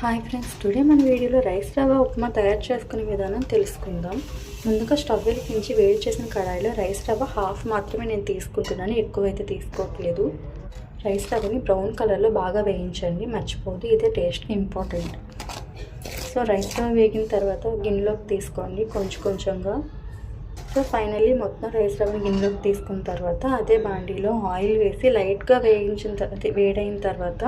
Hi friends, today మన వీడియోలో rice రవ్వ ఉప్మా తయారు చేసుకునే విధానం తెలుసుకుందాం. ముందుగా స్టవ్ వెలిగించి వేడి చేసిన కడాయిలో రైస్ రవ్వ హాఫ్ మాత్రమే నేను తీసుకుంటున్నాను, ఎక్కువైతే తీసుకోవట్లేదు. రైస్ రవ్వని బ్రౌన్ కలర్లో బాగా వేయించండి, మర్చిపోదు, ఇదే టేస్ట్కి ఇంపార్టెంట్. సో రైస్ రవ్వ వేగిన తర్వాత గిన్నెలోకి తీసుకోండి కొంచెం కొంచెంగా. సో ఫైనల్లీ మొత్తం రైస్ రవ్వని గిన్నెలోకి తీసుకున్న తర్వాత అదే బాండీలో ఆయిల్ వేసి లైట్గా వేడైన తర్వాత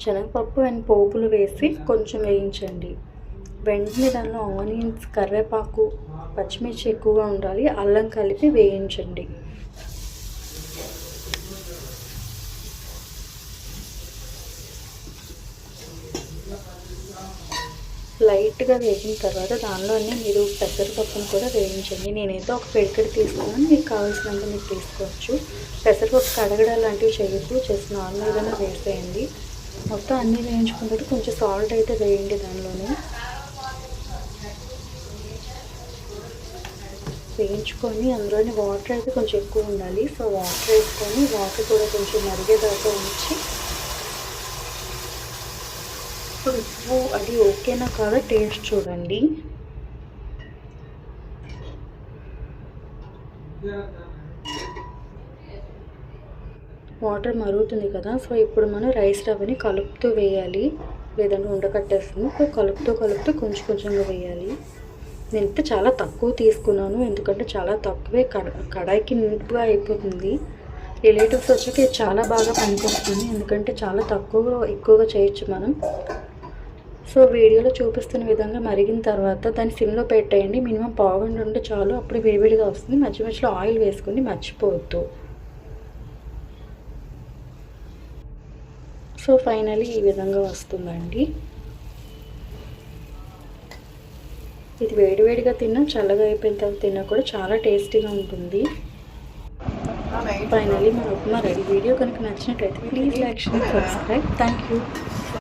శనగపప్పు అండ్ పోపులు వేసి కొంచెం వేయించండి. వెంటనే దానిలో ఆనియన్స్, కరివేపాకు, పచ్చిమిర్చి ఎక్కువగా ఉండాలి, అల్లం కలిపి వేయించండి. లైట్గా వేగిన తర్వాత దానిలోనే మీరు పెసరపప్పును కూడా వేయించండి. నేనైతే ఒక పిడికెడు తీసుకున్నాను, మీకు కావాల్సినంత మీరు తీసుకోవచ్చు. పెసరపప్పు కడగడాలు లాంటివి చేయొద్దు, జస్ట్ నార్మల్గానే వేసేయండి. మొత్తం అన్నీ వేయించుకుంటే కొంచెం సాల్ట్ అయితే వేయండి దానిలోనే. వేయించుకొని అందులోని వాటర్ అయితే కొంచెం ఎక్కువ ఉండాలి. సో వాటర్ వేసుకొని వాటర్ కూడా కొంచెం మరిగేదాకా ఉంచి ఉప్పు అది ఓకేనా కాదా టేస్ట్ చూడండి. వాటర్ మరుగుతుంది కదా, సో ఇప్పుడు మనం రైస్ రవ్వని కలుపుతూ వేయాలి, లేదంటే ఉండకట్టేస్తుంది. సో కలుపుతూ కొంచెం కొంచెంగా వేయాలి. నేనైతే చాలా తక్కువ తీసుకున్నాను, ఎందుకంటే చాలా తక్కువే కడాయికి నింపుగా అయిపోతుంది. రిలేటివ్స్ వచ్చాక చాలా బాగా పనికొస్తుంది, ఎందుకంటే చాలా ఎక్కువగా చేయొచ్చు మనం. సో వీడియోలో చూపిస్తున్న విధంగా మరిగిన తర్వాత దాన్ని సిమ్లో పెట్టేయండి. మినిమం పావుగంట ఉంటే చాలు, అప్పుడు వేడివేడిగా వస్తుంది. మధ్యలో ఆయిల్ వేసుకొని మర్చిపోవద్దు. సో ఫైనలీ ఈ విధంగా వస్తుందండి. ఇది వేడివేడిగా తిన్నా, చల్లగా అయిపోయిన తర్వాత తిన్నా కూడా చాలా టేస్టీగా ఉంటుంది. ఫైనలీ మన ఉప్మా రెడీ. వీడియో కనుక నచ్చినట్లయితే please like, share, subscribe. Thank you.